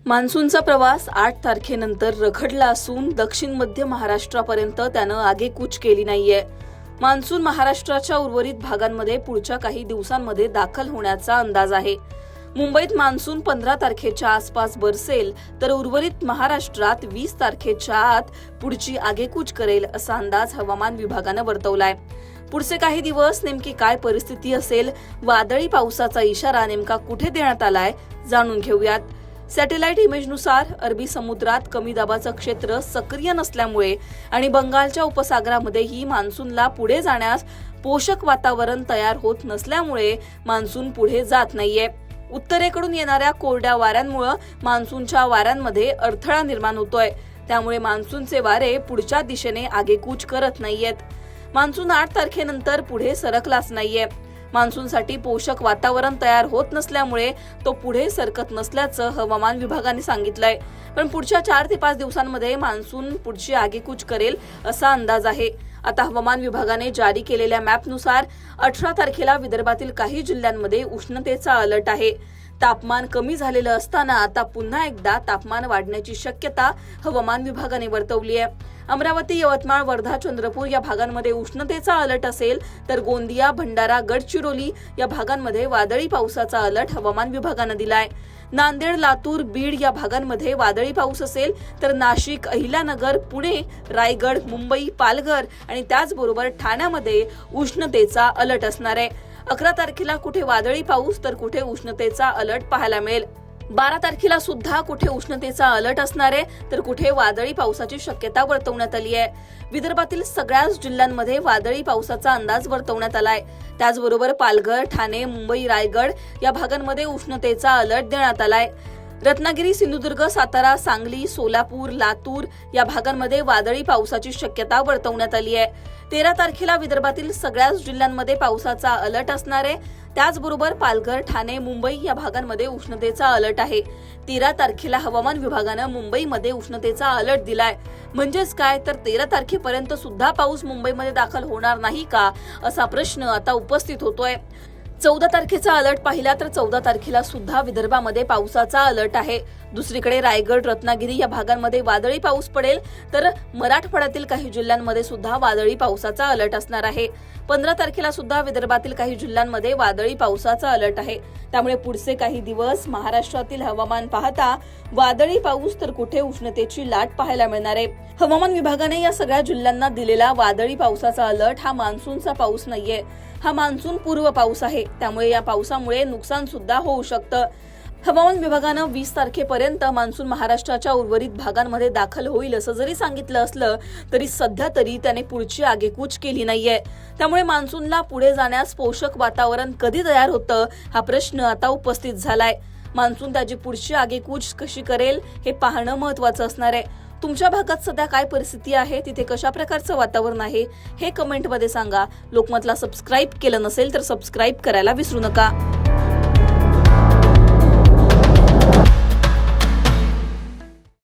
मान्सूनचा प्रवास 8 तारखेनंतर रखडला असून दक्षिण मध्य महाराष्ट्रापर्यंत त्यानं आगेकूच केली नाहीये. मान्सून महाराष्ट्राच्या उर्वरित भागांमध्ये पुढच्या काही दिवसांमध्ये दाखल होण्याचा अंदाज आहे. मुंबईत मान्सून 15 तारखेच्या आसपास बरसेल तर उर्वरित महाराष्ट्रात 20 तारखेच्या आत पुढची आगेकूच करेल असा अंदाज हवामान विभागानं वर्तवलाय. पुढचे काही दिवस नेमकी काय परिस्थिती असेल, वादळी पावसाचा इशारा नेमका कुठे देण्यात आलाय जाणून घेऊयात. सॅटेलाइट इमेजनुसार अरबी समुद्रात कमी दाबाचं क्षेत्र सक्रिय नसल्यामुळे आणि बंगालच्या उपसागरामध्येही मान्सूनला पुढे जाण्यास पोषक वातावरण तयार होत नसल्यामुळे मान्सून पुढे जात नाहीये. उत्तरेकडून येणाऱ्या कोरड्या वाऱ्यांमुळे मान्सूनच्या वाऱ्यांमध्ये अडथळा निर्माण होतोय. त्यामुळे मान्सूनचे वारे पुढच्या दिशेने आगेकूच करत नाहीयेत. मान्सून 8 तारखेनंतर पुढे सरकलाच नाहीये. मान्सूनसाठी पोषक वातावरण तयार होत नसल्यामुळे तो पुढे सरकत नसल्याचं हवामान विभागाने सांगितलंय. पण पुढच्या 4 ते 5 दिवसांमध्ये मान्सून पुढची आगेकूच करेल असा अंदाज आहे. आता हवामान विभागाने जारी केलेल्या मॅपनुसार 18 तारखेला विदर्भातील काही जिल्ह्यांमध्ये उष्णतेचा अलर्ट आहे. तापमान कमी झालेलं असताना आता पुन्हा एकदा तापमान वाढण्याची शक्यता हवामान विभागाने वर्तवली आहे. अमरावती, यवतमाळ, वर्धा, चंद्रपूर या भागांमध्ये उष्णतेचा अलर्ट असेल तर गोंदिया, भंडारा, गडचिरोली या भागांमध्ये वादळी पावसाचा अलर्ट हवामान विभागानं दिलाय. नांदेड, लातूर, बीड या भागांमध्ये वादळी पाऊस असेल तर नाशिक, अहिल्यानगर, पुणे, रायगड, मुंबई, पालघर आणि त्याचबरोबर ठाण्यामध्ये उष्णतेचा अलर्ट असणार आहे. 11 तारखेला कुठे वादळी पाऊस तर कुठे उष्णतेचा अलर्ट पाहायला मिळेल. 12 तारखेला सुद्धा कुठे उष्णतेचा अलर्ट असणार आहे तर कुठे वादळी पावसाची शक्यता वर्तवण्यात आली आहे. विदर्भातील सगळ्याच जिल्ह्यांमध्ये वादळी पावसाचा अंदाज वर्तवण्यात आलाय. त्याचबरोबर पालघर, ठाणे, मुंबई, रायगड या भागांमध्ये उष्णतेचा अलर्ट देण्यात आलाय. रत्नागिरी, सिंधुदुर्ग, सातारा, सांगली, सोलापूर, लातूर या भागांमध्ये वादळी पावसाची शक्यता वर्तवण्यात आली आहे. 13 तारखेला विदर्भातील सगळ्याच जिल्ह्यांमध्ये पावसाचा अलर्ट असणार आहे. त्याचबरोबर पालघर, ठाणे, मुंबई या भागांमध्ये उष्णतेचा अलर्ट आहे. 13 तारखेला हवामान विभागानं मुंबईमध्ये उष्णतेचा अलर्ट दिलाय. म्हणजेच काय तर 13 तारखेपर्यंत सुद्धा पाऊस मुंबईमध्ये दाखल होणार नाही का असा प्रश्न आता उपस्थित होतोय. 14 तारखेचा अलर्ट पाहिला तर 14 तारखेला सुद्धा विदर्भामध्ये पावसाचा अलर्ट आहे. दुसरीकडे रायगड, रत्नागिरी या भागांमध्ये वादळी पाऊस पडेल तर मराठवाड्यातील काही जिल्ह्यांमध्ये सुद्धा वादळी पावसाचा अलर्ट असणार आहे. 15 तारखेला सुद्धा विदर्भातील काही जिल्ह्यांमध्ये वादळी पावसाचा अलर्ट आहे. त्यामुळे पुढचे काही दिवस महाराष्ट्रातील हवामान पाहता वादळी पाऊस तर कुठे उष्णतेची लाट पाहायला मिळणार आहे. हवामान विभागाने या सगळ्या जिल्ह्यांना दिलेला वादळी पावसाचा अलर्ट हा मान्सूनचा पाऊस नाहीये, हा मान्सून पूर्व पाऊस आहे. त्यामुळे या पावसामुळे नुकसान सुद्धा होऊ शकतं. हवामान विभागानं 20 तारखेपर्यंत मान्सून महाराष्ट्राच्या उर्वरित भागांमध्ये दाखल होईल असं जरी सांगितलं असलं तरी सध्या तरी त्याने पुढची आगेकूच केली नाहीये. त्यामुळे मान्सूनला पुढे जाण्यास पोषक वातावरण कधी तयार होतं हा प्रश्न आता उपस्थित झालाय. मान्सून त्याची पुढची आगेकूच कशी करेल हे पाहणं महत्वाचं असणार आहे. तुमच्या भागात सध्या काय परिस्थिती आहे, तिथे कशा प्रकारचं वातावरण आहे हे कमेंटमध्ये सांगा. लोकमतला सबस्क्राईब केलं नसेल तर सबस्क्राईब करायला विसरू नका.